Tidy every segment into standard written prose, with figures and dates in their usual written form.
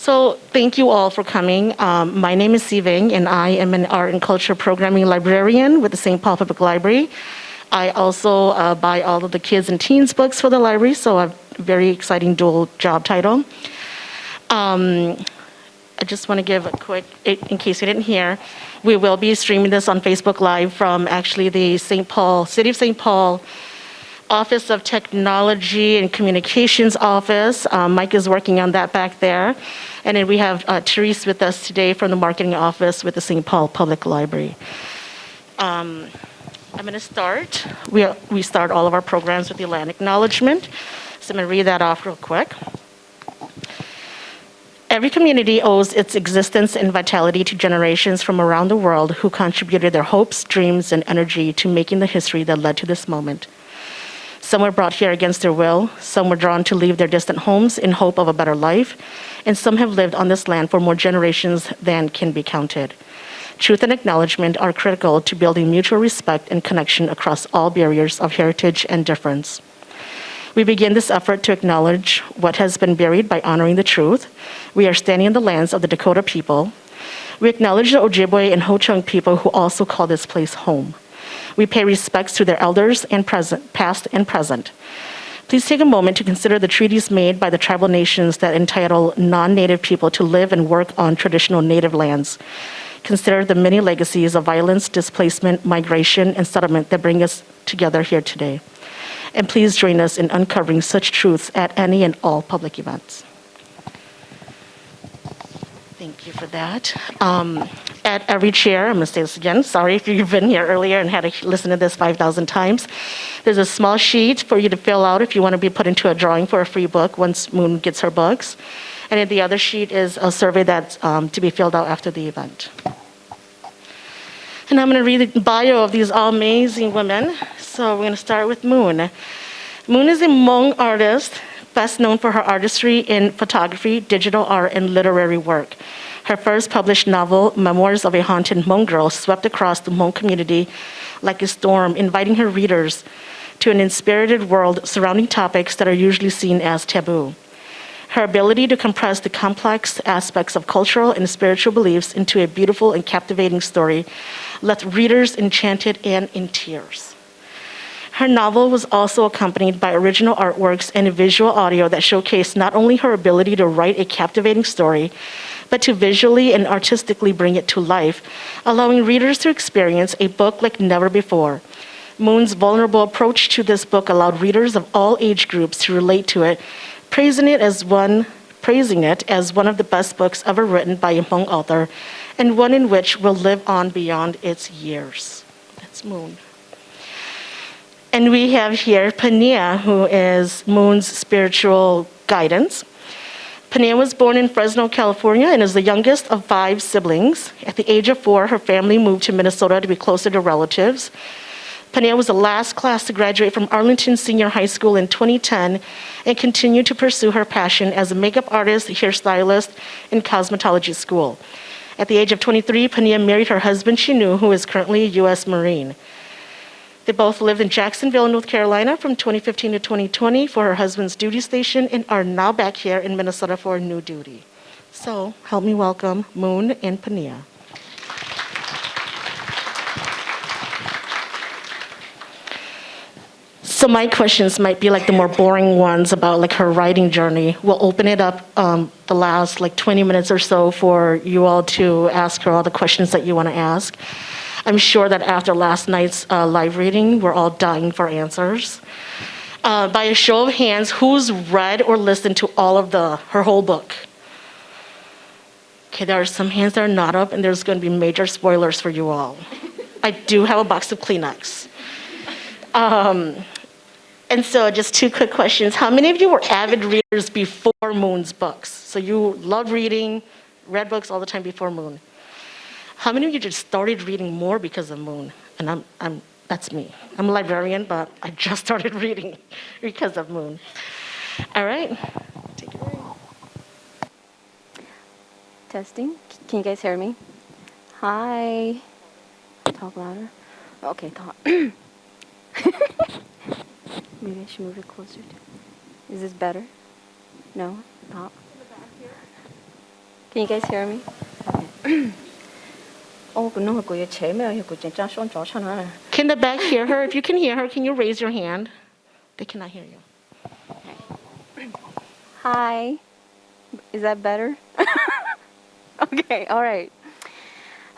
So thank you all for coming. My name is Vang, and I am an art and culture programming librarian with the St. Paul Public Library. I also buy all of the kids and teens books for the library, so I have a very exciting dual job title. I just want to give a quick, in case you didn't hear, we will be streaming this on Facebook Live from actually the City of St. Paul Office of Technology and Communications Office. Mike is working on that back there. And then we have Therese with us today from the Marketing Office with the St. Paul Public Library. I'm going to start. We start all of our programs with the Atlanta Acknowledgement. So I'm going to read that off real quick. Every community owes its existence and vitality to generations from around the world who contributed their hopes, dreams, and energy to making the history that led to this moment. Some were brought here against their will, some were drawn to leave their distant homes in hope of a better life, and some have lived on this land for more generations than can be counted. Truth and acknowledgement are critical to building mutual respect and connection across all barriers of heritage and difference. We begin this effort to acknowledge what has been buried by honoring the truth. We are standing in the lands of the Dakota people. We acknowledge the Ojibwe and Ho-Chunk people who also call this place home. We pay respects to their elders and past and present. Please take a moment to consider the treaties made by the tribal nations that entitle non-Native people to live and work on traditional Native lands. Consider the many legacies of violence, displacement, migration, and settlement that bring us together here today. And please join us in uncovering such truths at any and all public events. Thank you for that. At every chair, I'm going to say this again, sorry if you've been here earlier and had to listen to this 5,000 times. There's a small sheet for you to fill out if you want to be put into a drawing for a free book once Moon gets her books. And then the other sheet is a survey that's to be filled out after the event. And I'm going to read the bio of these amazing women. So we're going to start with Moon. Moon is a Hmong artist, best known for her artistry in photography, digital art, and literary work. Her first published novel, Memoirs of a Haunted Hmong Girl, swept across the Hmong community like a storm, inviting her readers to an inspirited world surrounding topics that are usually seen as taboo. Her ability to compress the complex aspects of cultural and spiritual beliefs into a beautiful and captivating story left readers enchanted and in tears. Her novel was also accompanied by original artworks and a visual audio that showcased not only her ability to write a captivating story, but to visually and artistically bring it to life, allowing readers to experience a book like never before. Moon's vulnerable approach to this book allowed readers of all age groups to relate to it, praising it as one of the best books ever written by a Hmong author, and one in which will live on beyond its years. That's Moon. And we have here Pania, who is Moon's spiritual guidance. Pania was born in Fresno, California, and is the youngest of 5 siblings. At the age of 4, her family moved to Minnesota to be closer to relatives. Pania was the last class to graduate from Arlington Senior High School in 2010 and continued to pursue her passion as a makeup artist, hairstylist, in cosmetology school. At the age of 23, Pania married her husband, Shinu, who is currently a U.S. Marine. They both lived in Jacksonville, North Carolina from 2015 to 2020 for her husband's duty station and are now back here in Minnesota for a new duty. So help me welcome Moon and Pania. So my questions might be like the more boring ones about like her writing journey. We'll open it up the last like 20 minutes or so for you all to ask her all the questions that you want to ask. I'm sure that after last night's live reading, we're all dying for answers. By a show of hands, who's read or listened to all of her whole book? Okay, there are some hands that are not up, and there's going to be major spoilers for you all. I do have a box of Kleenex. And so just 2 quick questions. How many of you were avid readers before Moon's books? So you love reading, read books all the time before Moon. How many of you just started reading more because of Moon? And that's me. I'm a librarian, but I just started reading because of Moon. All right, take it away. Testing. Can you guys hear me? Hi. Talk louder. Okay, talk. Maybe I should move it closer to. Is this better? No? Talk. Can you guys hear me? Oh, no, cái chế mà cái chân chân son chó chân à. Can the back hear her? If you can hear her, can you raise your hand? They cannot hear you. Hi. Is that better? Okay, all right.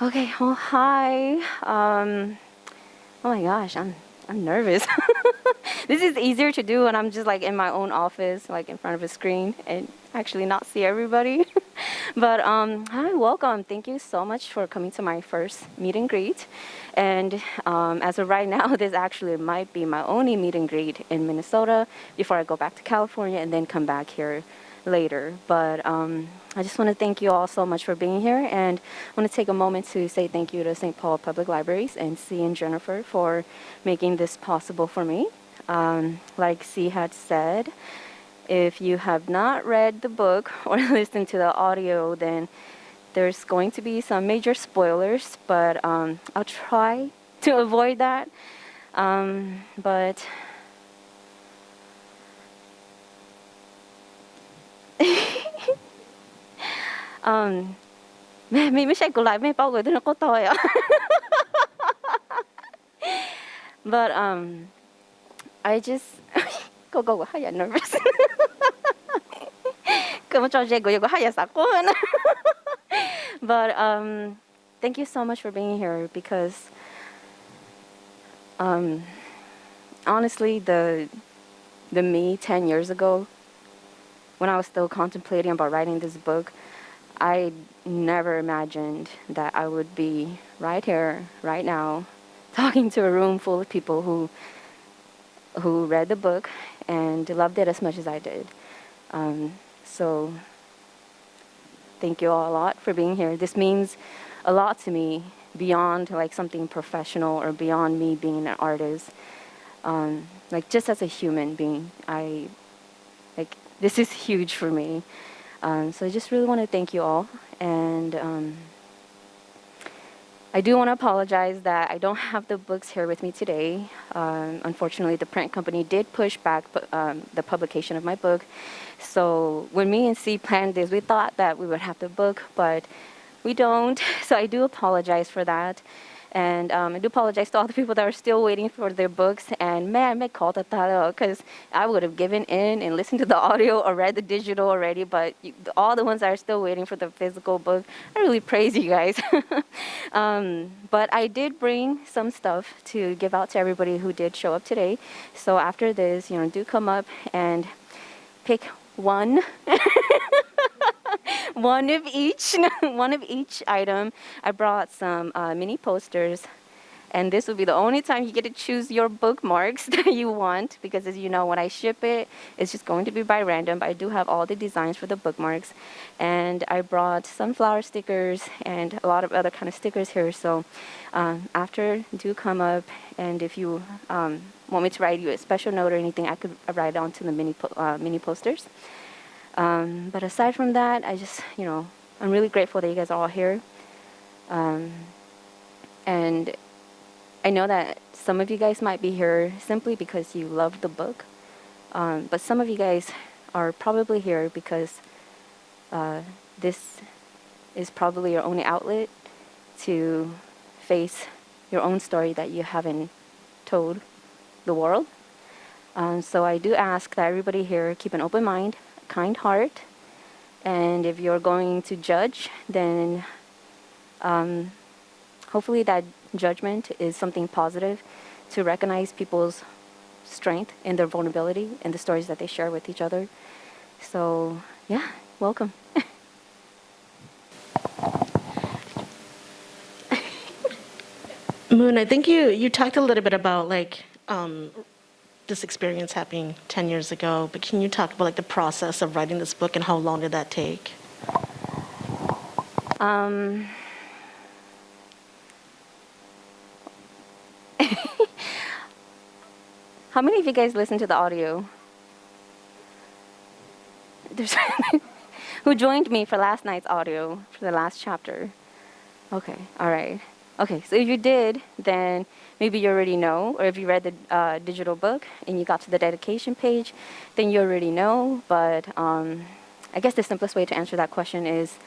Okay, well, hi. Oh my gosh, I'm nervous. This is easier to do when I'm just like in my own office, like in front of a screen, and actually not see everybody. But hi, welcome. Thank you so much for coming to my first meet and greet. And as of right now, this actually might be my only meet and greet in Minnesota before I go back to California and then come back here later. But I just want to thank you all so much for being here, and I want to take a moment to say thank you to St. Paul Public Libraries and C and Jennifer for making this possible for me. Like C had said, if you have not read the book or listened to the audio, then there's going to be some major spoilers, but I'll try to avoid that. But mình mới của lại mấy bao người nó có tôi ạ. But I just go how nervous. But thank you so much for being here, because honestly, the me 10 years ago, when I was still contemplating about writing this book, I never imagined that I would be right here, right now, talking to a room full of people who read the book and loved it as much as I did. So thank you all a lot for being here. This means a lot to me, beyond like something professional or beyond me being an artist. Like just as a human being, this is huge for me. So I just really want to thank you all. And I do want to apologize that I don't have the books here with me today. Unfortunately, the print company did push back the publication of my book. So when me and C planned this, we thought that we would have the book, but we don't. So I do apologize for that. And I do apologize to all the people that are still waiting for their books. And man, I called because I would have given in and listened to the audio or read the digital already. But all the ones that are still waiting for the physical book, I really praise you guys. But I did bring some stuff to give out to everybody who did show up today. So after this, do come up and pick one. One of each item. I brought some mini posters, and this will be the only time you get to choose your bookmarks that you want, because as you know, when I ship it, it's just going to be by random, but I do have all the designs for the bookmarks. And I brought sunflower stickers and a lot of other kind of stickers here. So after, do come up, and if you want me to write you a special note or anything, I could write onto the mini posters. But aside from that, I just, I'm really grateful that you guys are all here. And I know that some of you guys might be here simply because you love the book. But some of you guys are probably here because this is probably your only outlet to face your own story that you haven't told the world. So I do ask that everybody here keep an open mind, kind heart, and if you're going to judge, then hopefully that judgment is something positive, to recognize people's strength and their vulnerability and the stories that they share with each other. So yeah, welcome. Moon, I think you talked a little bit about this experience happening 10 years ago, but can you talk about the process of writing this book and how long did that take? How many of you guys listened to the audio? There's who joined me for last night's audio for the last chapter? Okay, all right. Okay, so if you did, then maybe you already know, or if you read the digital book and you got to the dedication page, then you already know. But I guess the simplest way to answer that question is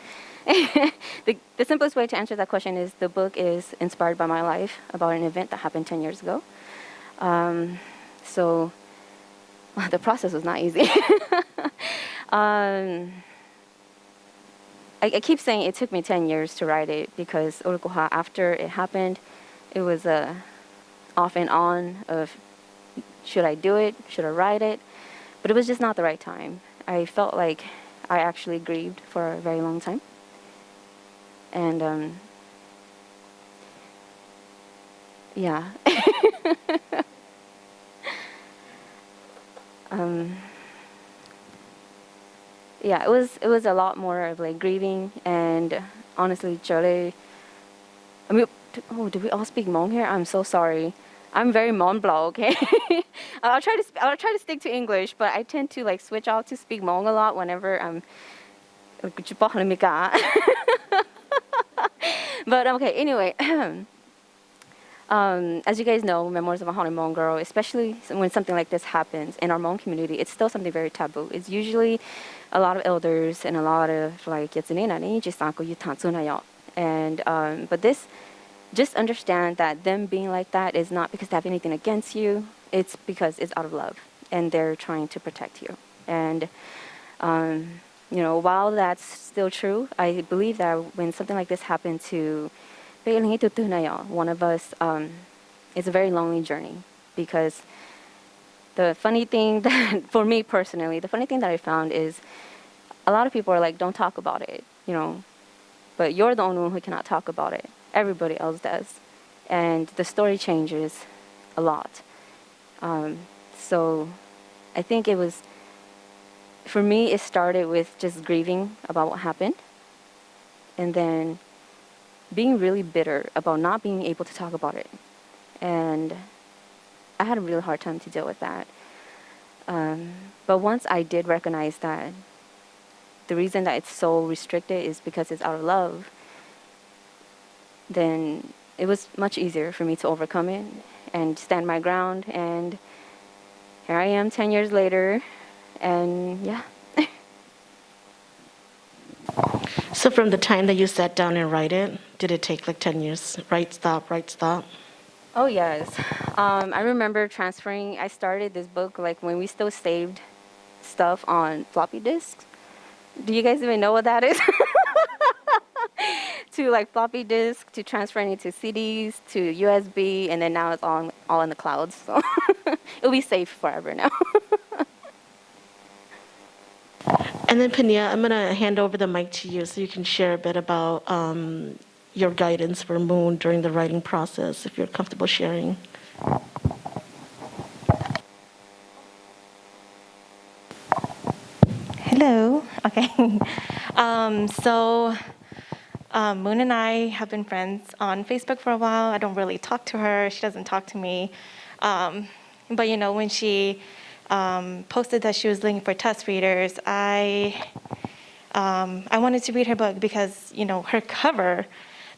The simplest way to answer that question is the book is inspired by my life about an event that happened 10 years ago. So the process was not easy. I keep saying it took me 10 years to write it because after it happened, it was a off and on of should I do it, should I write it, but it was just not the right time. I felt like I actually grieved for a very long time. And yeah. Yeah, it was a lot more of like grieving and honestly, I mean, do we all speak Hmong here? I'm so sorry. I'm very Hmong blau, okay? I'll try to stick to English, but I tend to like switch out to speak Hmong a lot whenever I'm. But okay, anyway. As you guys know, Memoirs of a Haunted Hmong Girl, especially when something like this happens in our Hmong community, it's still something very taboo. It's usually a lot of elders and a lot of like and but this, just understand that them being like that is not because they have anything against you. It's because it's out of love and they're trying to protect you. And while that's still true, I believe that when something like this happened to one of us, it's a very lonely journey because the funny thing that, for me personally, the funny thing that I found is a lot of people are like, don't talk about it, but you're the only one who cannot talk about it. Everybody else does. And the story changes a lot. So I think for me, it started with just grieving about what happened. And then being really bitter about not being able to talk about it. And I had a really hard time to deal with that. But once I did recognize that the reason that it's so restricted is because it's out of love, then it was much easier for me to overcome it and stand my ground. And here I am 10 years later, and yeah. So from the time that you sat down and write it, did it take like 10 years? Write, stop, write, stop? Oh, yes. I remember I started this book like when we still saved stuff on floppy disks. Do you guys even know what that is? To like floppy disk, to transferring it to CDs, to USB, and then now it's all in the clouds. So it'll be safe forever now. And then Pania, I'm going to hand over the mic to you so you can share a bit about your guidance for Moon during the writing process, if you're comfortable sharing. Hello. Okay. Moon and I have been friends on Facebook for a while. I don't really talk to her. She doesn't talk to me. But when she posted that she was looking for test readers, I wanted to read her book because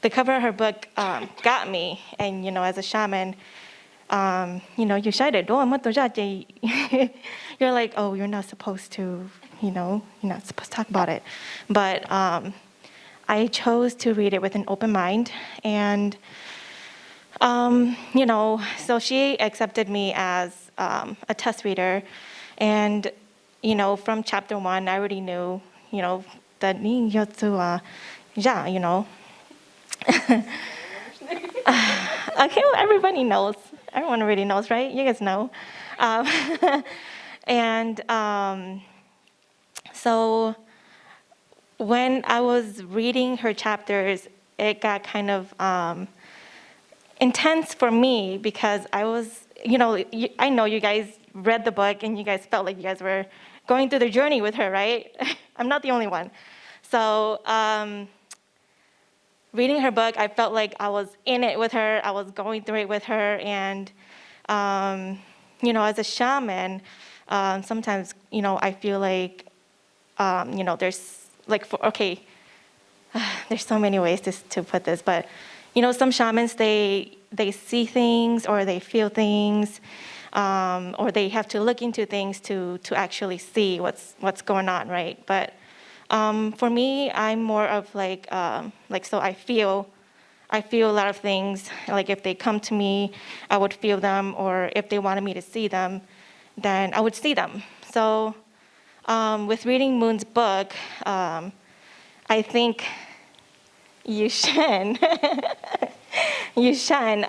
the cover of her book got me. And as a shaman, you said it. You're like, oh, you're not supposed to. You're not supposed to talk about it. But I chose to read it with an open mind. And, so she accepted me as a test reader. And, from chapter 1, I already knew, that okay, well, everybody knows. Everyone already knows, right? You guys know. And so when I was reading her chapters, it got kind of intense for me because I was, I know you guys read the book and you guys felt like you guys were going through the journey with her, right? I'm not the only one. So reading her book, I felt like I was in it with her. I was going through it with her. And, as a shaman, sometimes, I feel like, there's like, there's so many ways to put this, but, some shamans, they see things or they feel things, or they have to look into things to actually see what's going on, right? But For me, I'm more of so I feel a lot of things. Like if they come to me, I would feel them, or if they wanted me to see them, then I would see them. So with reading Moon's book, I think you should. You should.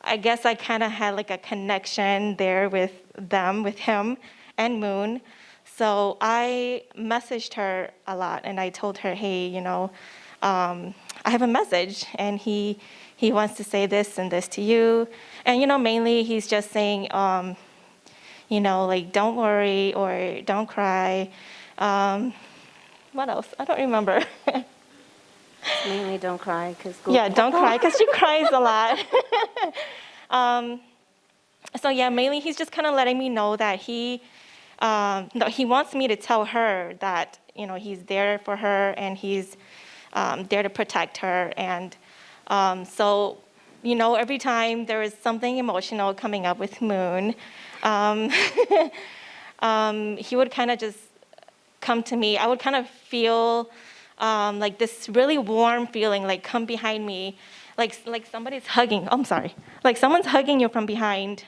I guess I kind of had like a connection there with them, with him and Moon. So I messaged her a lot, and I told her, hey, I have a message, and he wants to say this and this to you. And, mainly he's just saying, like, don't worry or don't cry. What else? I don't remember. Mainly don't cry because Yeah, don't cry, because she cries a lot. So yeah, mainly he's just kind of letting me know that he wants me to tell her that, he's there for her, and he's there to protect her. And so, every time there is something emotional coming up with Moon, he would kind of just come to me. I would kind of feel like this really warm feeling, like come behind me, like somebody's hugging. Oh, I'm sorry, like someone's hugging you from behind,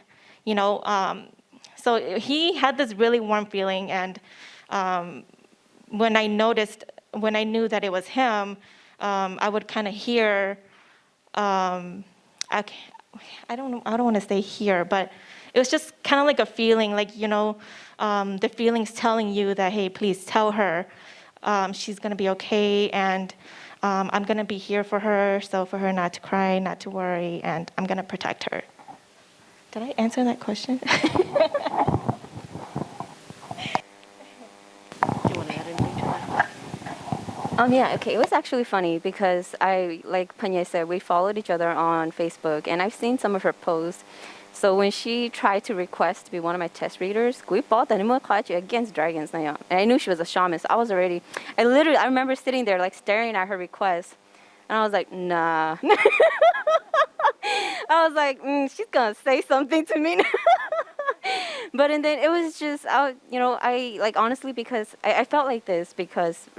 So he had this really warm feeling, and when I knew that it was him, I would kind of hear. I don't want to say hear, but it was just kind of like a feeling, like the feeling's telling you that, hey, please tell her. She's going to be okay, and I'm going to be here for her, so for her not to cry, not to worry, and I'm going to protect her. Did I answer that question? Do you want to add anything to that? Yeah, okay. It was actually funny because like Panya said, we followed each other on Facebook, and I've seen some of her posts. So when she tried to request to be one of my test readers, we bought the against dragons. And I knew she was a shaman, so I remember sitting there like staring at her request, and I was like, nah. I was like, she's gonna say something to me. And then it was just, I like honestly, because I felt like this because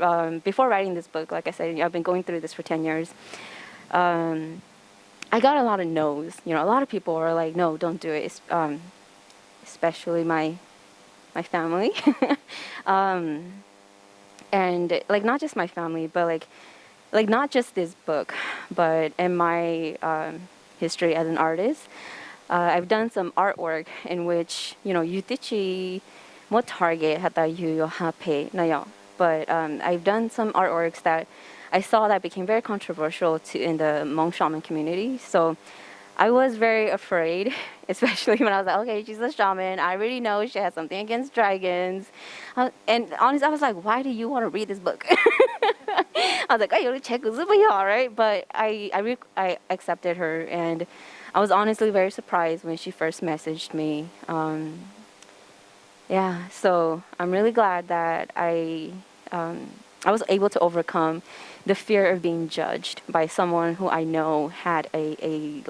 before writing this book, like I said, I've been going through this for 10 years. I got a lot of no's. A lot of people were like, no, don't do it. Especially my family. And like not just my family, but like not just this book, but in my history as an artist. I've done some artwork in which, 유티치 뭐 target 하다 유요 하페 나요. But I've done some artworks that I saw that became very controversial in the Hmong shaman community. So I was very afraid, especially when I was like, okay, she's a shaman. I already know she has something against dragons. And honestly, I was like, why do you want to read this book? I was like, I only check right? But I accepted her, and I was honestly very surprised when she first messaged me. Yeah, so I'm really glad that I was able to overcome the fear of being judged by someone who I know had a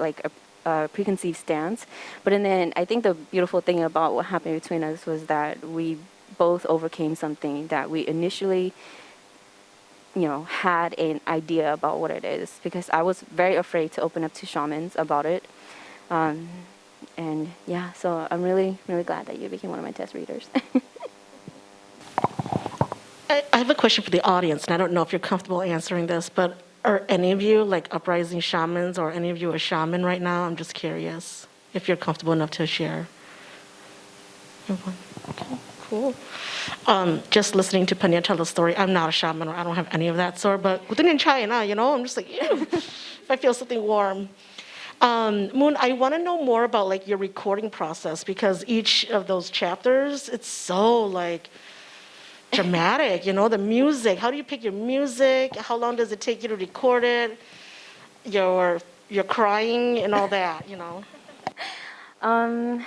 preconceived stance. But then I think the beautiful thing about what happened between us was that we both overcame something that we initially, had an idea about what it is, because I was very afraid to open up to shamans about it. And yeah, so I'm really, really glad that you became one of my test readers. I have a question for the audience, and I don't know if you're comfortable answering this, but are any of you like uprising shamans, or any of you a shaman right now? I'm just curious if you're comfortable enough to share. Everyone? Okay, cool. Just listening to Panya tell the story, I'm not a shaman, or I don't have any of that sort, but within in China, I'm just like, ew, if I feel something warm. Moon, I want to know more about like your recording process, because each of those chapters, it's so like dramatic, the music. How do you pick your music? How long does it take you to record it? Your crying and all that. Um,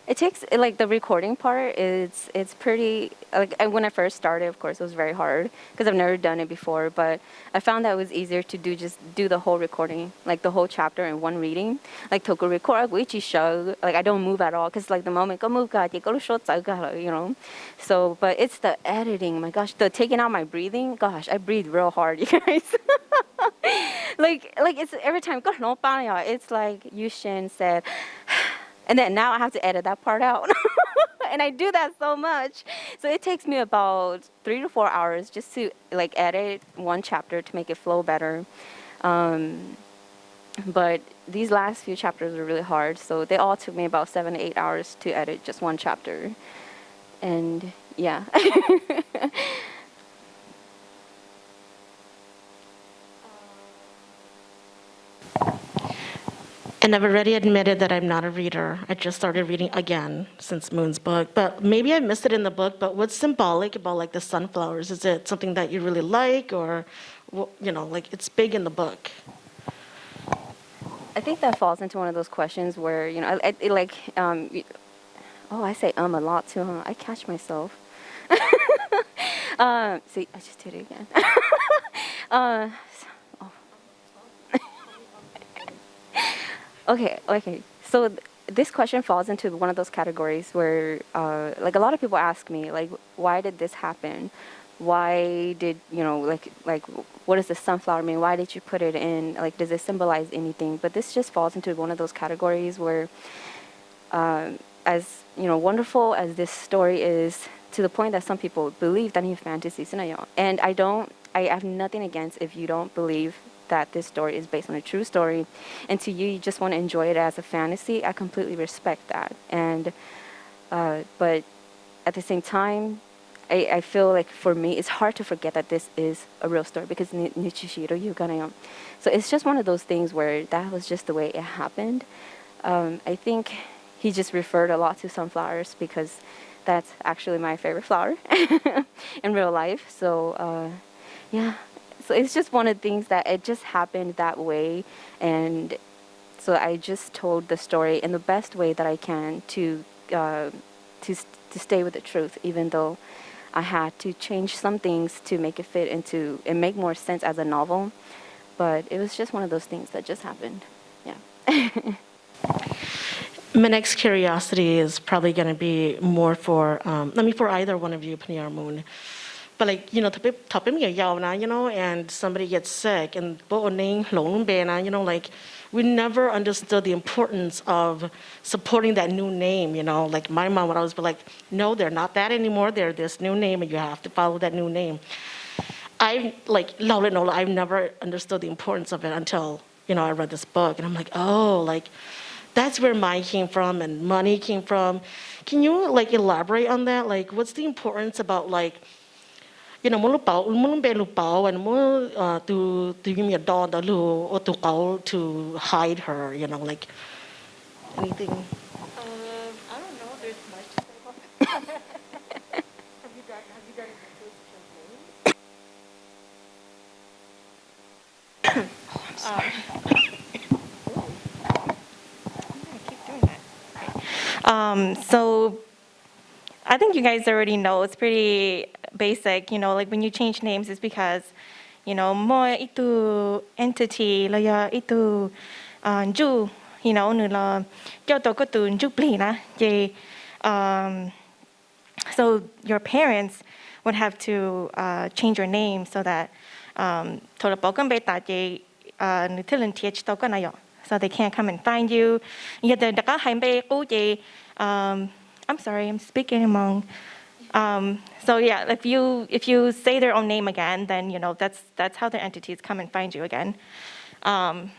It takes like the recording part. It's pretty like when I first started. Of course, it was very hard because I've never done it before. But I found that it was easier to do the whole recording, like the whole chapter in one reading. Like to go record, show. Like I don't move at all because like the moment go move, you know. So, but it's the editing. My gosh, the taking out my breathing. Gosh, I breathe real hard, you guys. Like it's every time. It's like Yushin said. And then now I have to edit that part out. And I do that so much. So it takes me about 3 to 4 hours just to like edit one chapter to make it flow better. But these last few chapters were really hard. So they all took me about 7 to 8 hours to edit just one chapter. And yeah. And I've already admitted that I'm not a reader. I just started reading again since Moon's book. But maybe I missed it in the book, but what's symbolic about like the sunflowers? Is it something that you really like or, you know, like it's big in the book? I think that falls into one of those questions where, you know, I say a lot too, huh? I catch myself. See, I just did it again. Okay. So this question falls into one of those categories where, like a lot of people ask me, like, why did this happen? Why did, you know, like, what does the sunflower mean? Why did you put it in? Like, does it symbolize anything? But this just falls into one of those categories where, as, you know, wonderful as this story is, to the point that some people believe that in fantasy, and I have nothing against if you don't believe that this story is based on a true story, and to you just want to enjoy it as a fantasy. I completely respect that, and but at the same time, I feel like for me it's hard to forget that this is a real story because so it's just one of those things where that was just the way it happened. I think he just referred a lot to sunflowers because that's actually my favorite flower in real life. So yeah. So it's just one of the things that it just happened that way, and so I just told the story in the best way that I can to stay with the truth, even though I had to change some things to make it fit into and make more sense as a novel. But it was just one of those things that just happened. Yeah. My next curiosity is probably going to be more for, for either one of you, Penny or Moon. But like, you know, you know, and somebody gets sick and, you know, like we never understood the importance of supporting that new name, you know. Like my mom would always be like, no, they're not that anymore. They're this new name and you have to follow that new name. I've never understood the importance of it until, you know, I read this book and I'm like, oh, like that's where mine came from and money came from. Can you like elaborate on that? Like what's the importance about like, you know, to give me a dog or to hide her, you know, like anything. I don't know. There's much to say about that. Have you done it? Oh, I'm sorry. I'm gonna keep doing that. So I think you guys already know it's pretty basic, you know, like when you change names, it's because, you know, mo itu entity là ya itu ju, you know, nu la cho to ko tu ju pli na ye. So your parents would have to change your name so that so they can't come and find you. I'm sorry, I'm speaking Hmong. So yeah, if you say their own name again, then you know that's how the entities come and find you again. And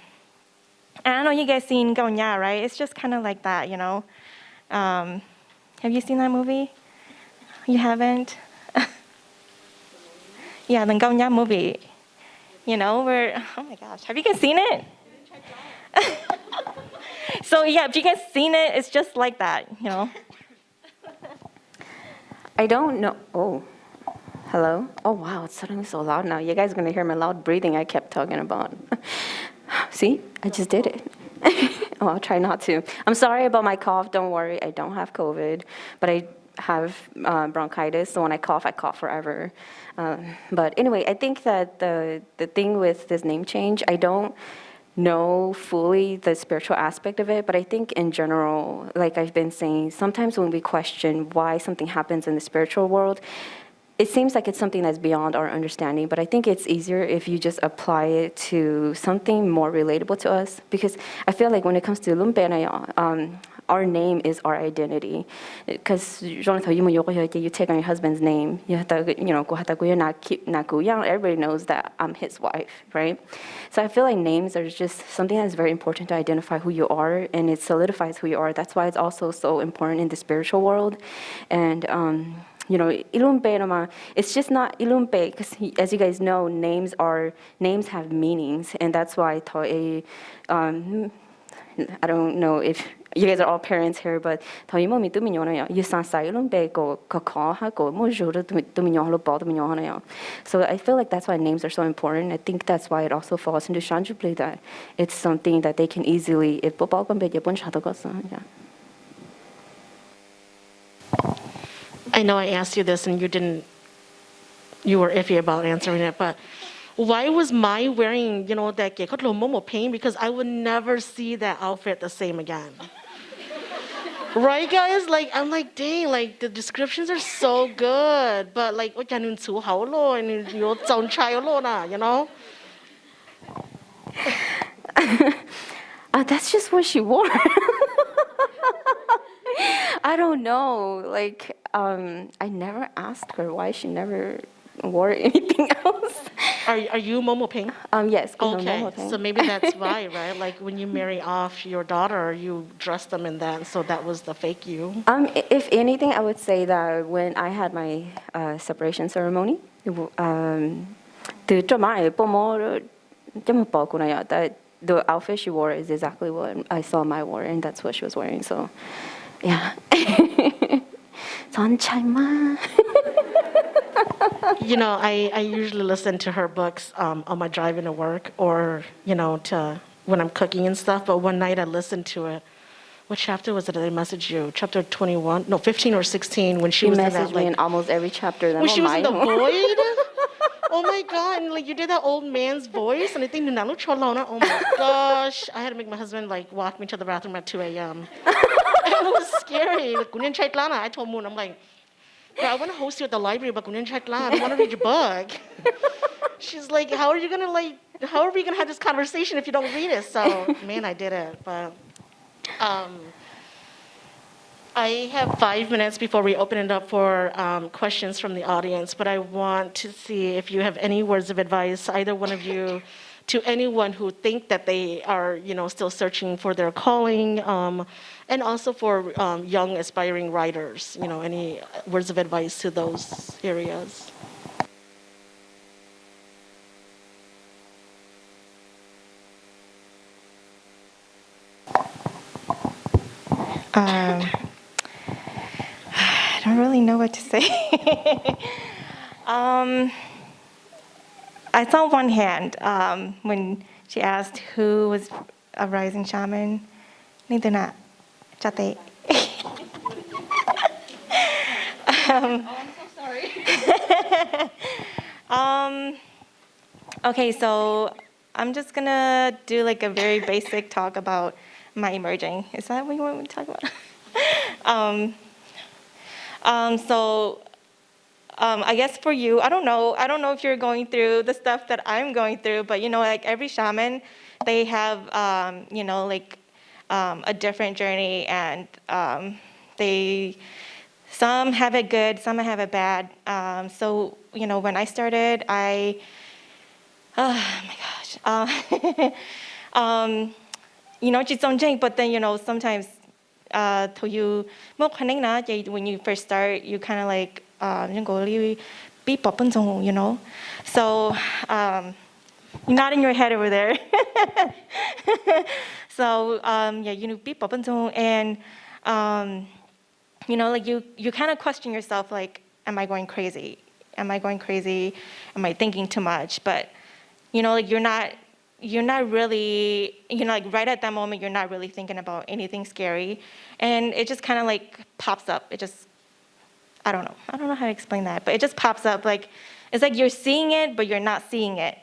I know you guys seen Gonya, right? It's just kind of like that, you know. Have you seen that movie? You haven't? Yeah, the Gonya movie. You know, where oh my gosh, have you guys seen it? So yeah, if you guys seen it, it's just like that, you know. I don't know. Oh, hello? Oh, wow, it's suddenly so loud now. You guys are going to hear my loud breathing I kept talking about. See, I just did it. Oh, I'll try not to. I'm sorry about my cough. Don't worry, I don't have COVID, but I have bronchitis. So when I cough forever. But anyway, I think that the thing with this name change, I don't know fully the spiritual aspect of it, but I think in general, like I've been saying, sometimes when we question why something happens in the spiritual world, it seems like it's something that's beyond our understanding, but I think it's easier if you just apply it to something more relatable to us, because I feel like when it comes to Lumpenaya, our name is our identity. Because you take on your husband's name, everybody knows that I'm his wife, right? So I feel like names are just something that's very important to identify who you are, and it solidifies who you are. That's why it's also so important in the spiritual world. And ilumpe it's just not ilumpe, because as you guys know, names have meanings, and that's why I don't know if you guys are all parents here, but so I feel like that's why names are so important. I think that's why it also falls into Shanjupli, that it's something that they can easily yeah. I know I asked you this and you were iffy about answering it, but why was Mai wearing, that momo pain? Because I would never see that outfit the same again. Right, guys? I'm like, dang, the descriptions are so good, but That's just what she wore. I don't know. I never asked her why she never wore anything else. Are you Momo Ping? Yes. Okay, so maybe that's why, right? Like when you marry off your daughter, you dress them in that, so that was the fake you. If anything, I would say that when I had my separation ceremony, that the outfit she wore is exactly what I saw Mai wore, and that's what she was wearing. So, yeah. I usually listen to her books on my drive into work, or to when I'm cooking and stuff. But one night I listened to it. What chapter was it that I messaged you? Chapter 21? No, 15 or 16 when she was in that. You messaged me in almost every chapter. When she was in the void? Oh my God, and you did that old man's voice, and I think, oh my gosh. I had to make my husband walk me to the bathroom at 2 a.m. It was scary. I told Moon, I'm like, I want to host you at the library, but I don't want to read your book. She's like, how are we gonna have this conversation if you don't read it? So, man, I did it, but I have 5 minutes before we open it up for questions from the audience, but I want to see if you have any words of advice, either one of you, to anyone who think that they are, still searching for their calling, and also for young aspiring writers. Any words of advice to those areas? I don't really know what to say. I saw one hand when she asked who was a rising shaman. Nito na, chate. I'm so sorry. Okay, so I'm just gonna do a very basic talk about my emerging. Is that what you want me to talk about? I guess for you, I don't know if you're going through the stuff that I'm going through, but every shaman, they have a different journey, and some have it good, some have it bad. So when I started, oh my gosh, but then sometimes when you first start, you kind of so you're nodding your head over there. So and you kind of question yourself, am I going crazy? Am I thinking too much? But you're not you're not really, like right at that moment, you're not really thinking about anything scary. And it just kind of like pops up. It just, I don't know how to explain that, but it just pops up. Like, it's like you're seeing it, but you're not seeing it.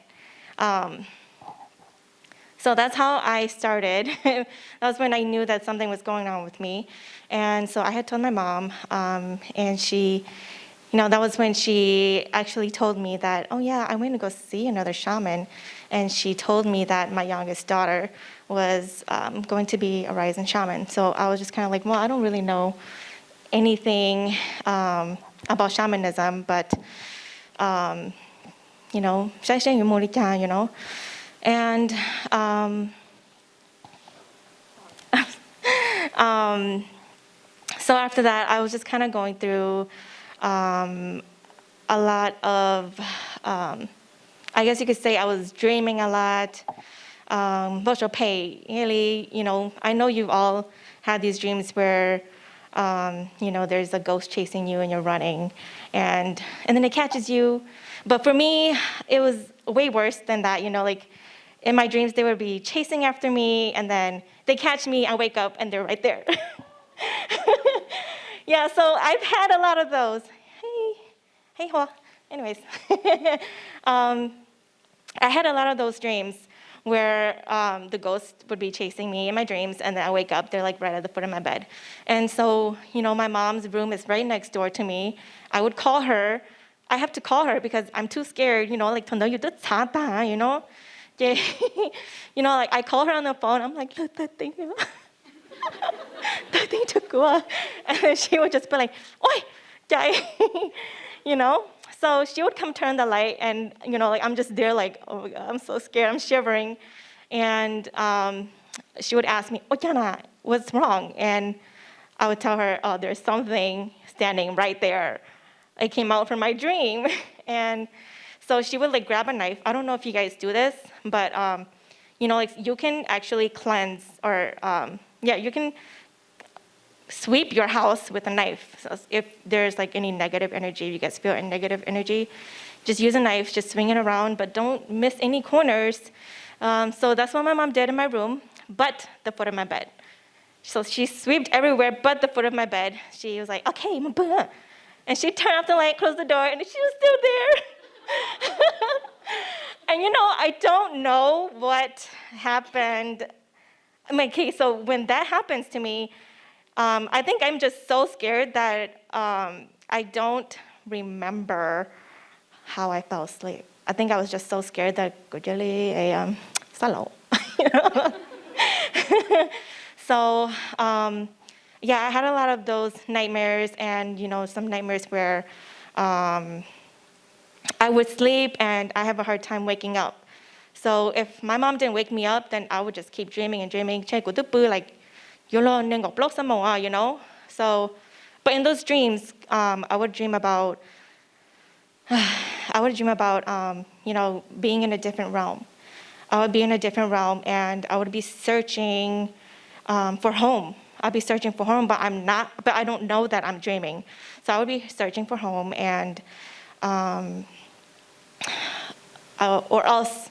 So that's how I started. That was when I knew that something was going on with me. And so I had told my mom, and she, that was when she actually told me that, oh yeah, I went to go see another shaman. And she told me that my youngest daughter was going to be a rising shaman. So I was just kind of like, well, I don't really know anything about shamanism, but, and so after that, I was just kind of going through a lot of, I guess you could say I was dreaming a lot. Really, I know you've all had these dreams where, there's a ghost chasing you and you're running, and then it catches you. But for me, it was way worse than that. Like in my dreams, they would be chasing after me, and then they catch me. I wake up and they're right there. Yeah, so I've had a lot of those. Hey, Hoa. Anyways, I had a lot of those dreams where the ghost would be chasing me in my dreams, and then I wake up, they're like right at the foot of my bed. And so, my mom's room is right next door to me. I would call her. I have to call her because I'm too scared, like, to know you did chata, Yeah. Like I call her on the phone, I'm like, look, that thing, that thing took a. And then she would just be like, oi, Jai, So she would come turn the light, and like I'm just there, like, oh my God, I'm so scared, I'm shivering, and she would ask me, "Oh, Yana, what's wrong?" And I would tell her, "Oh, there's something standing right there. It came out from my dream," and so she would like grab a knife. I don't know if you guys do this, but like you can actually cleanse or you can sweep your house with a knife. So if there's like any negative energy, you guys feel any negative energy, just use a knife, just swing it around, but don't miss any corners. So that's what my mom did in my room, but the foot of my bed. So she swept everywhere but the foot of my bed. She was like, okay, and she turned off the light, closed the door, and she was still there. And I don't know what happened. Okay, so when that happens to me, I think I'm just so scared that I don't remember how I fell asleep. I think I was just so scared that salo. So I had a lot of those nightmares, and some nightmares where I would sleep and I have a hard time waking up. So if my mom didn't wake me up, then I would just keep dreaming and dreaming. Like, So, but in those dreams, I would dream about, being in a different realm. I would be in a different realm, and I would be searching for home. I'd be searching for home, but I don't know that I'm dreaming. So I would be searching for home, and or else,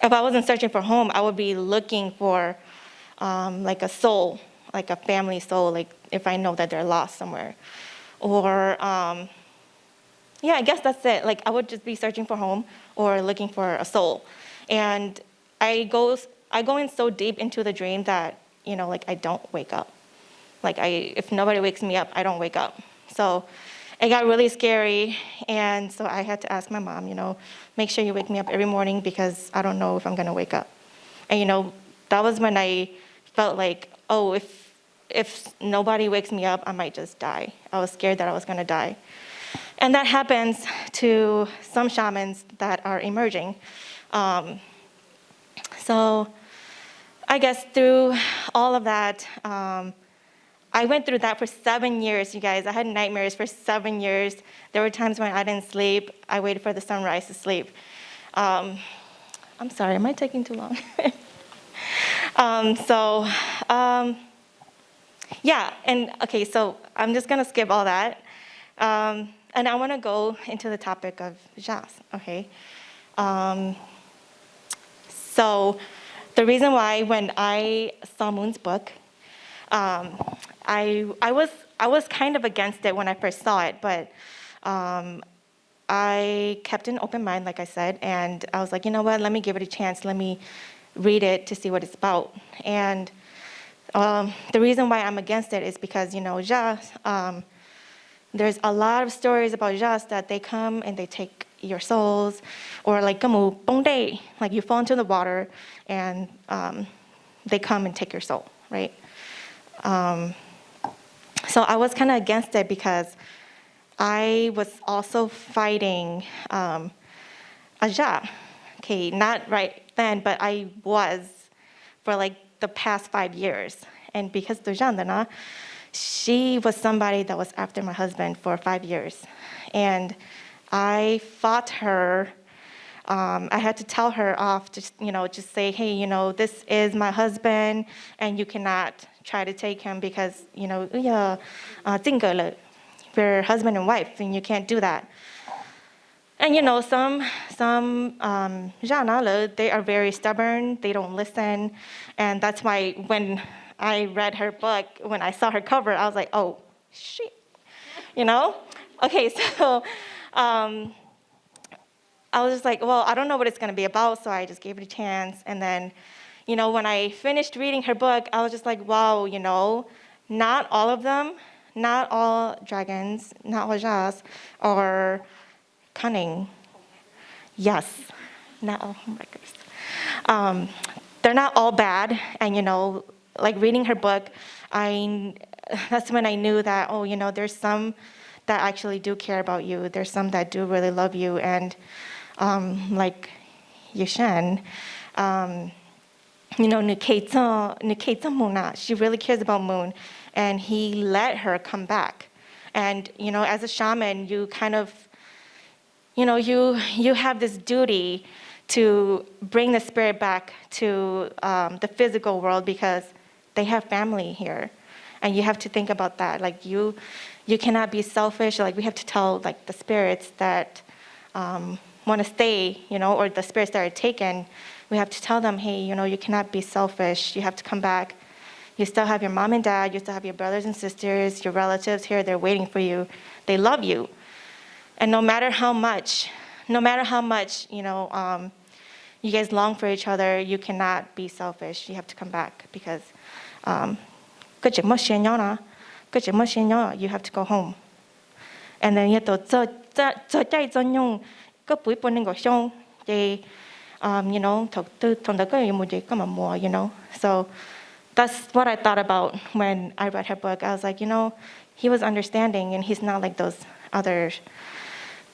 if I wasn't searching for home, I would be looking for like a soul, like a family soul, like if I know that they're lost somewhere. Or, I guess that's it. Like I would just be searching for home or looking for a soul. And I go in so deep into the dream that, like I don't wake up. Like if nobody wakes me up, I don't wake up. So it got really scary, and so I had to ask my mom, make sure you wake me up every morning because I don't know if I'm gonna wake up. And that was when I felt like, oh, if nobody wakes me up, I might just die. I was scared that I was gonna die. And that happens to some shamans that are emerging. So I guess through all of that, I went through that for 7 years, you guys. I had nightmares for 7 years. There were times when I didn't sleep. I waited for the sunrise to sleep. I'm sorry, am I taking too long? And okay, so I'm just gonna skip all that. And I wanna go into the topic of jazz, okay? So the reason why when I saw Moon's book, I was kind of against it when I first saw it, but I kept an open mind, like I said, and I was like, you know what, let me give it a chance. Let me read it to see what it's about. And the reason why I'm against it is because, there's a lot of stories about Jas that they come and they take your souls, or like kamu bongde, like you fall into the water and they come and take your soul, right? So I was kind of against it because I was also fighting Aja. Okay, not right then, but I was for like the past 5 years. And because Dojandana, she was somebody that was after my husband for 5 years. And I fought her. I had to tell her off, just say, hey, this is my husband, and you cannot try to take him because, we're husband and wife, and you can't do that. And some Zhanala, they are very stubborn, they don't listen, and that's why when I read her book, when I saw her cover, I was like, oh, shit, Okay, so I was just like, well, I don't know what it's gonna be about, so I just gave it a chance. And then, when I finished reading her book, I was just like, wow, not all of them, not all dragons, not all Jas are cunning. Yes, not all homebreakers. They're not all bad, and like reading her book, that's when I knew that, there's some that actually do care about you. There's some that do really love you, and like Yushan, Nuketa Muna, she really cares about Moon, and he let her come back. And as a shaman, you kind of, you have this duty to bring the spirit back to the physical world because they have family here, and you have to think about that. Like you cannot be selfish. Like we have to tell like the spirits that want to stay, or the spirits that are taken. We have to tell them, hey, you cannot be selfish. You have to come back. You still have your mom and dad. You still have your brothers and sisters, your relatives here. They're waiting for you. They love you. And no matter how much, you guys long for each other, you cannot be selfish. You have to come back because you have to go home. And then you have to So that's what I thought about when I read her book. I was like, he was understanding, and he's not like those other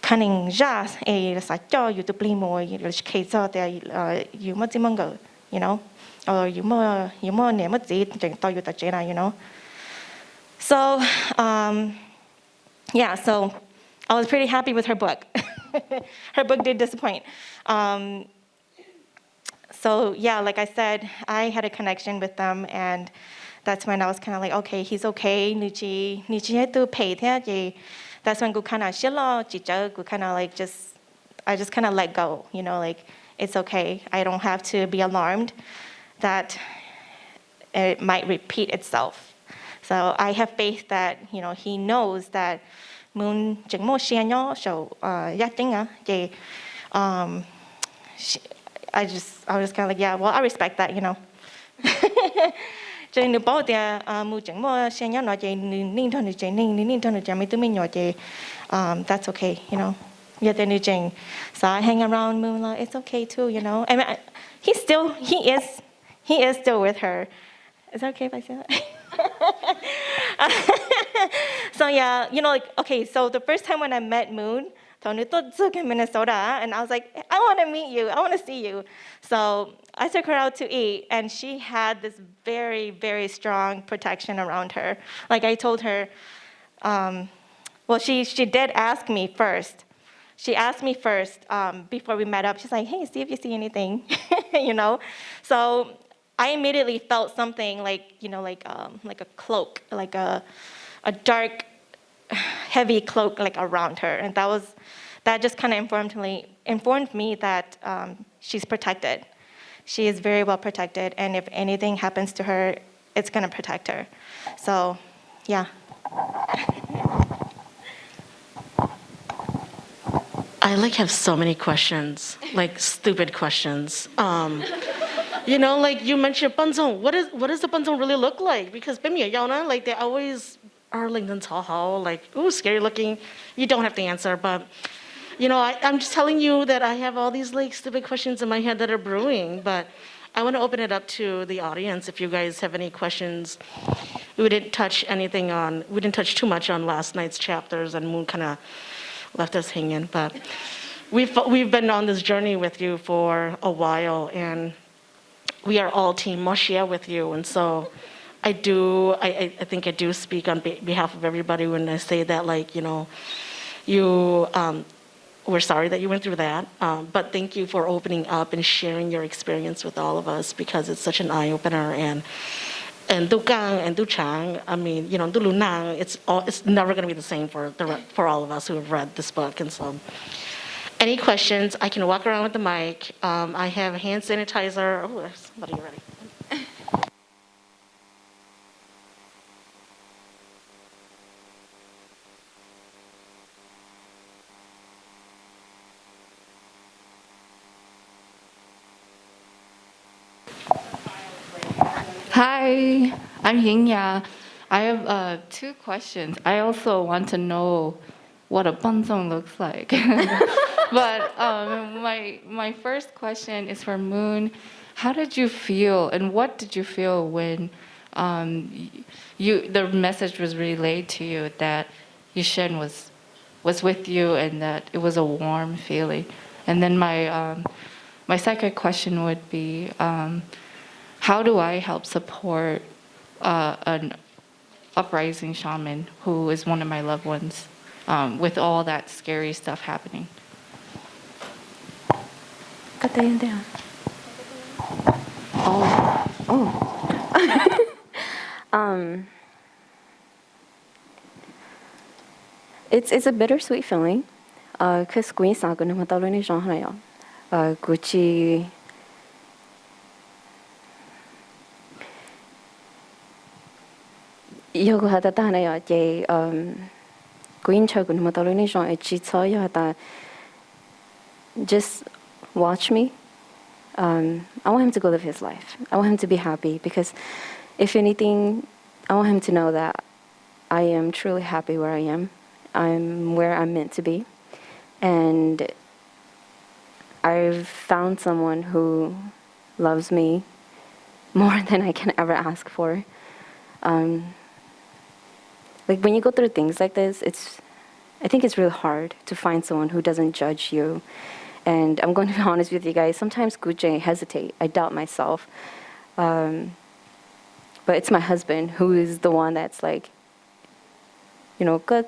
cunning Jas, you to play more, you or you more never did, So, so I was pretty happy with her book. Her book did disappoint. Like I said, I had a connection with them, and that's when I was kind of like, okay, he's okay. That's when I just kind of let go, like it's okay. I don't have to be alarmed that it might repeat itself. So I have faith that, he knows that Moon Jingmo Xianyo, so I was just kind of like, yeah, well, I respect that, That's okay, So I hang around Moonlight, it's okay too, I mean, he is still with her. Is that okay if I say that? So so the first time when I met Moon, in Minnesota, and I was like, I want to meet you, I want to see you. So I took her out to eat, and she had this very, very strong protection around her. Like I told her, she did ask me first. She asked me first before we met up. She's like, hey, see if you see anything, So I immediately felt something like a cloak, like a dark, heavy cloak like around her, and that just kind of informed me that she's protected, she is very well protected, and if anything happens to her, it's gonna protect her. So, yeah. I like have so many questions, like stupid questions. You know, like you mentioned banzong. What does the banzong really look like? Because like they always are like like ooh scary looking. You don't have to answer, but you know, I'm just telling you that I have all these like stupid questions in my head that are brewing. But I want to open it up to the audience if you guys have any questions. We didn't touch too much on last night's chapters, and Moon kind of left us hanging. But we've been on this journey with you for a while, and we are all Team Moshia with you. And so I think I do speak on behalf of everybody when I say that, like, you know, we're sorry that you went through that, but thank you for opening up and sharing your experience with all of us, because it's such an eye-opener. And Dukang and Duchang, I mean, you know, Dulunang, it's never going to be the same for all of us who have read this book. And so, any questions? I can walk around with the mic. I have hand sanitizer. Oh, there's somebody already. Hi, I'm Yingya. I have two questions. I also want to know what a banzong looks like. But my first question is for Moon. How did you feel, and what did you feel when the message was relayed to you that Yushen was with you and that it was a warm feeling? And then my second question would be. How do I help support an uprising shaman who is one of my loved ones with all that scary stuff happening? It's a bittersweet feeling. Cause Queen Sago na matalo ni Jean Hanayo. Gucci. Yogo hata hanayo je Queen Chago na matalo ni Jean echitso yo hata. Just watch me. I want him to go live his life. I want him to be happy, because if anything, I want him to know that I am truly happy where I am. I'm where I'm meant to be. And I've found someone who loves me more than I can ever ask for. Like when you go through things like this, I think it's really hard to find someone who doesn't judge you. And I'm going to be honest with you guys, sometimes I hesitate, I doubt myself. But it's my husband who is the one that's like, you know, good.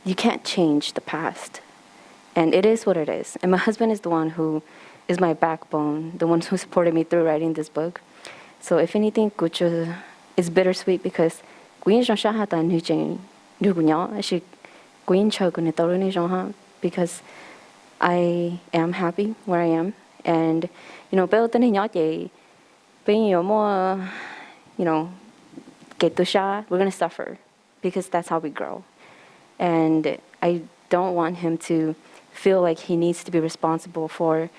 You can't change the past. And it is what it is. And my husband is the one who is my backbone, the one who supported me through writing this book. So if anything, Gucho is bittersweet because because I am happy where I am. And, you know, we're going to suffer because that's how we grow. And I don't want him to feel like he needs to be responsible for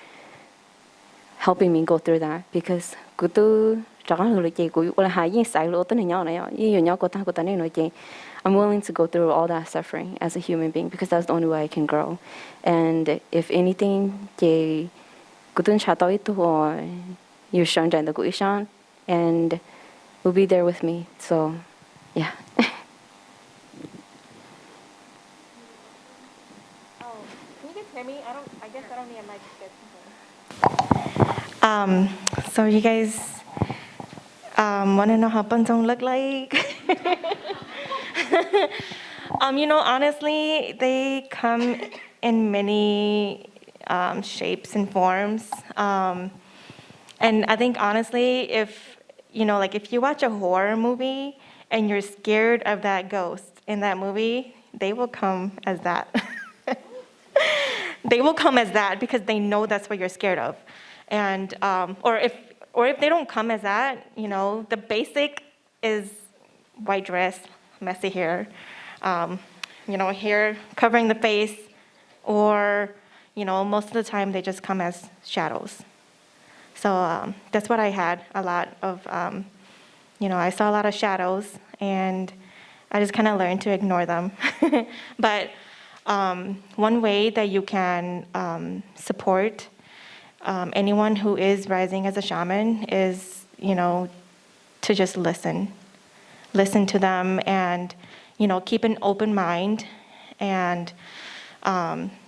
helping me go through that, because I'm willing to go through all that suffering as a human being, because that's the only way I can grow. And if anything, and will be there with me. So, yeah. Can you guys hear me? I guess I don't need a mic to get. So you guys want to know how banzong look like? You know, honestly, they come in many shapes and forms. And I think honestly, if you watch a horror movie and you're scared of that ghost in that movie, they will come as that. They will come as that because they know that's what you're scared of. And or if they don't come as that, you know, the basic is white dress, messy hair, you know, hair covering the face, or, you know, most of the time they just come as shadows. So that's what I had a lot of, you know, I saw a lot of shadows, and I just kind of learned to ignore them. But one way that you can support anyone who is rising as a shaman is, you know, to just listen to them, and, you know, keep an open mind, and,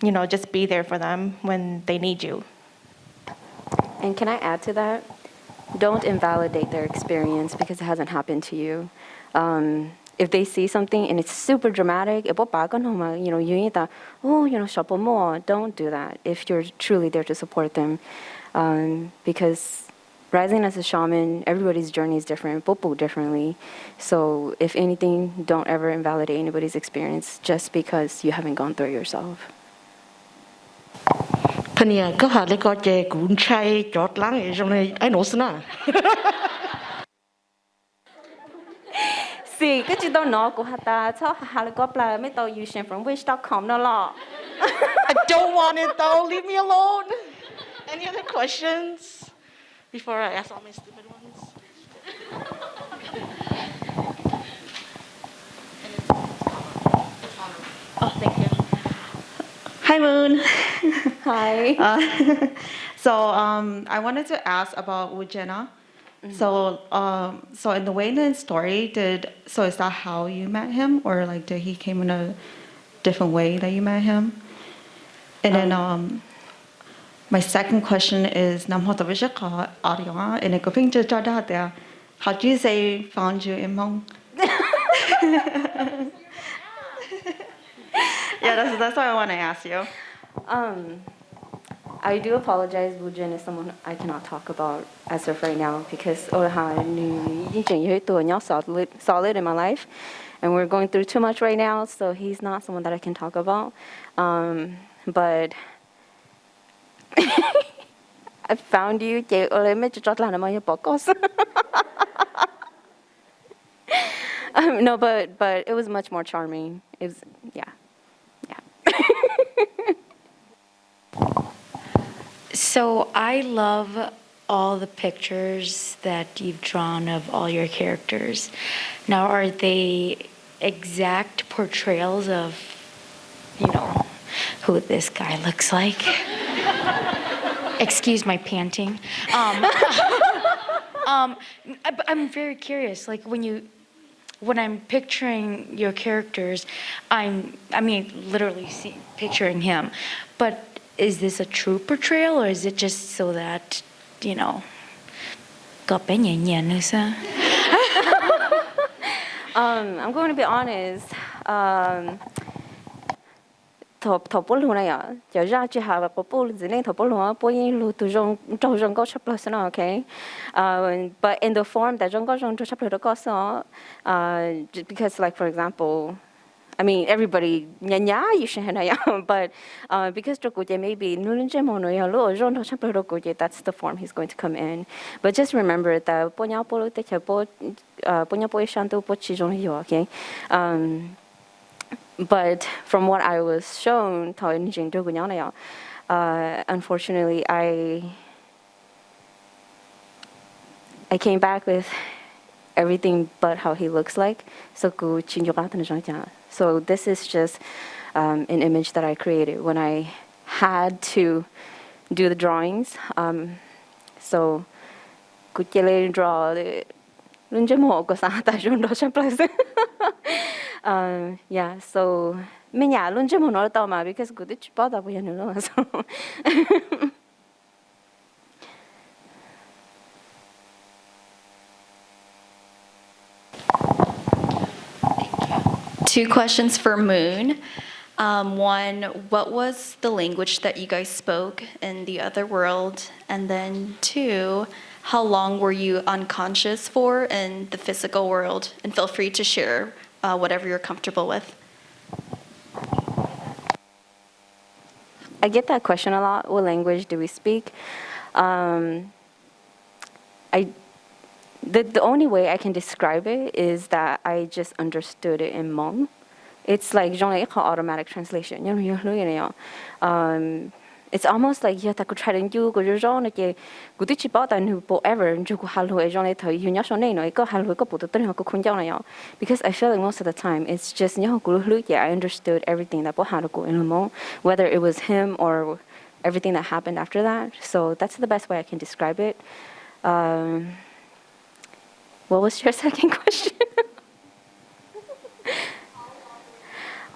you know, just be there for them when they need you. And can I add to that? Don't invalidate their experience because it hasn't happened to you. If they see something and it's super dramatic, you know, you need that, oh, you know, shopper more. Don't do that if you're truly there to support them. Because rising as a shaman, everybody's journey is different, popo differently. So if anything, don't ever invalidate anybody's experience just because you haven't gone through it yourself. Pania có hạt lấy có chè cuốn chay chót láng ở trong này ai nấu sna. See, cái chị đâu nói của hata cho helicopter mấy tàu you from wish.com nó lọ. I don't want it though. Leave me alone. Any other questions before I ask all my stupid ones? Oh, thank you. Hi, Moon. Hi. I wanted to ask about Ujena. So in the Wayland story, is that how you met him, or like did he came in a different way that you met him? And then my second question is, how do you say found you in Hmong? Yeah, that's what I want to ask you. I do apologize, Wujin is someone I cannot talk about as of right now because solid in my life, and we're going through too much right now, so he's not someone that I can talk about. But I found you. No, but it was much more charming. It was, yeah. So I love all the pictures that you've drawn of all your characters. Now, are they exact portrayals of, you know, who this guy looks like? Excuse my panting. I'm very curious. Like when I'm picturing your characters, literally picturing him, but. Is this a true portrayal, or is it just so that, you know, I'm going to be honest. Okay, but in the form that because, like, for example, I mean, everybody, but because maybe that's the form he's going to come in. But just remember that okay. But from what I was shown, unfortunately, I came back with everything but how he looks like. So this is just an image that I created when I had to do the drawings. So draw yeah, so because Two questions for Moon. One, what was the language that you guys spoke in the other world? And then two, how long were you unconscious for in the physical world? And feel free to share whatever you're comfortable with. I get that question a lot. What language do we speak? The only way I can describe it is that I just understood it in Hmong. It's like genre automatic translation. It's almost like you have to try to do cái genre cái cụ tự chỉ bảo tao nu forever như cụ halu cái genre thời you nhớ số này nói có halu có bộ tự tên họ có khung nhau này because I feel like most of the time it's just nhớ cụ lu yeah I understood everything that bộ halu cụ in Hmong, whether it was him or everything that happened after that. So that's the best way I can describe it. What was your second question?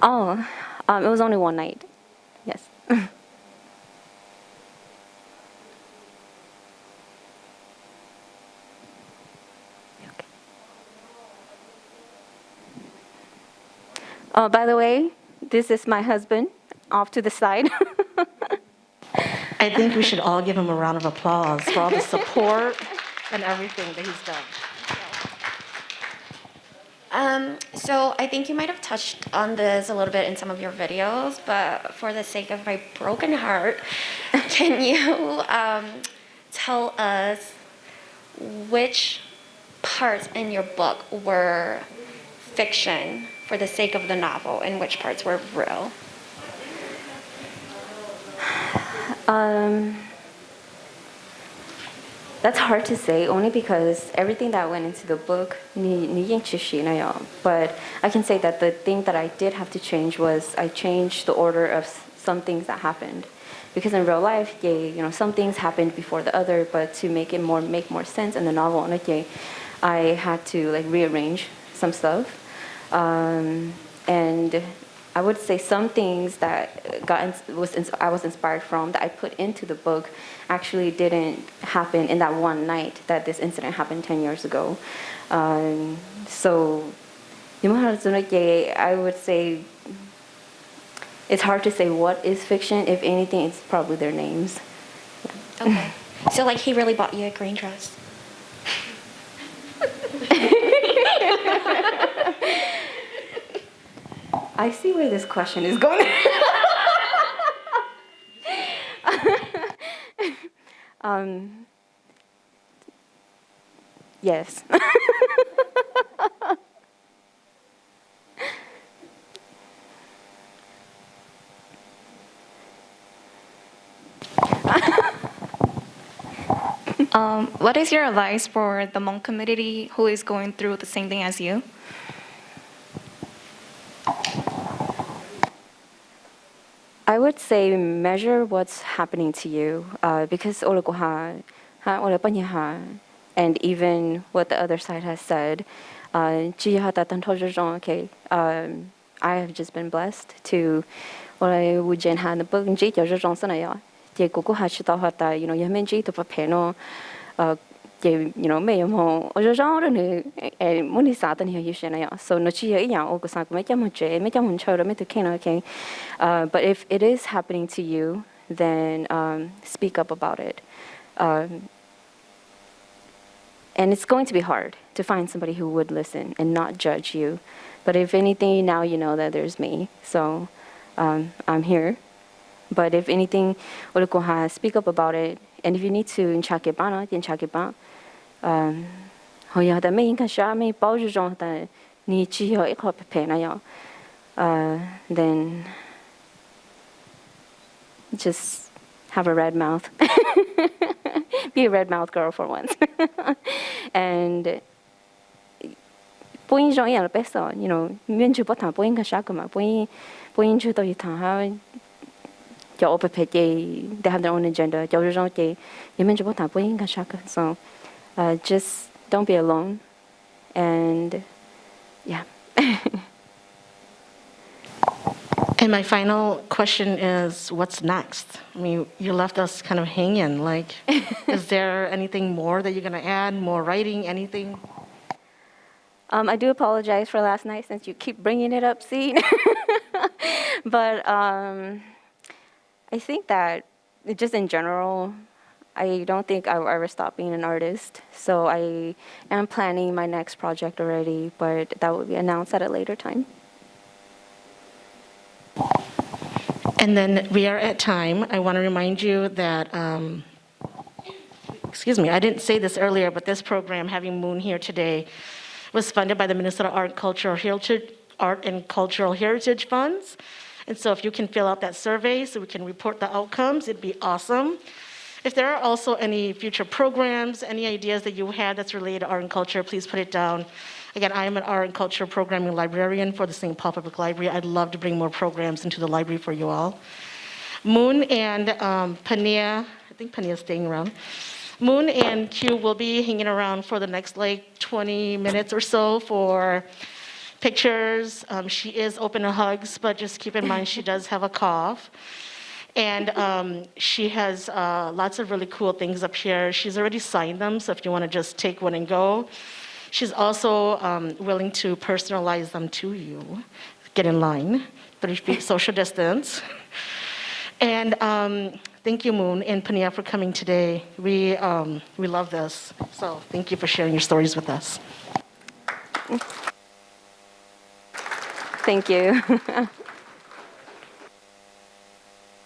It was only one night. Yes. Oh, by the way, this is my husband off to the side. I think we should all give him a round of applause for all the support and everything that he's done. So I think you might have touched on this a little bit in some of your videos, but for the sake of my broken heart, can you tell us which parts in your book were fiction for the sake of the novel and which parts were real? That's hard to say, only because everything that went into the book, but I can say that the thing that I did have to change was I changed the order of some things that happened. Because in real life, some things happened before the other, but to make it make more sense in the novel, I had to rearrange some stuff. And I would say some things that I was inspired from that I put into the book actually didn't happen in that one night that this incident happened 10 years ago. So I would say it's hard to say what is fiction. If anything, it's probably their names. Okay. So he really bought you a green dress. I see where this question is going. Yes. What is your advice for the Hmong community who is going through the same thing as you? I would say measure what's happening to you, because and even what the other side has said, I have just been blessed to but if it is happening to you, then speak up about it. And it's going to be hard to find somebody who would listen and not judge you. But if anything, now you know that there's me. So I'm here. But if anything, speak up about it. And if you need to, then just have a red mouth. Be a red mouth girl for once. And they have their own agenda. So just don't be alone. And yeah. And my final question is, what's next? I mean, you left us kind of hanging. Is there anything more that you're going to add? More writing? Anything? I do apologize for last night since you keep bringing it up, see? But I think that just in general, I don't think I will ever stop being an artist. So I am planning my next project already, but that will be announced at a later time. And then we are at time. I want to remind you that excuse me, I didn't say this earlier, but this program, having Moon here today, was funded by the Minnesota Art and Cultural Heritage Funds. And so if you can fill out that survey so we can report the outcomes, it'd be awesome. If there are also any future programs, any ideas that you had that's related to art and culture, please put it down. Again, I am an art and culture programming librarian for the St. Paul Public Library. I'd love to bring more programs into the library for you all. Moon and Pania, I think Pania's staying around. Moon and Q will be hanging around for the next like 20 minutes or so for pictures. She is open to hugs, but just keep in mind she does have a cough. And she has lots of really cool things up here. She's already signed them, so if you want to just take one and go. She's also willing to personalize them to you. Get in line, 3 feet social distance. And thank you, Moon and Pania, for coming today. We love this. So thank you for sharing your stories with us. Thank you.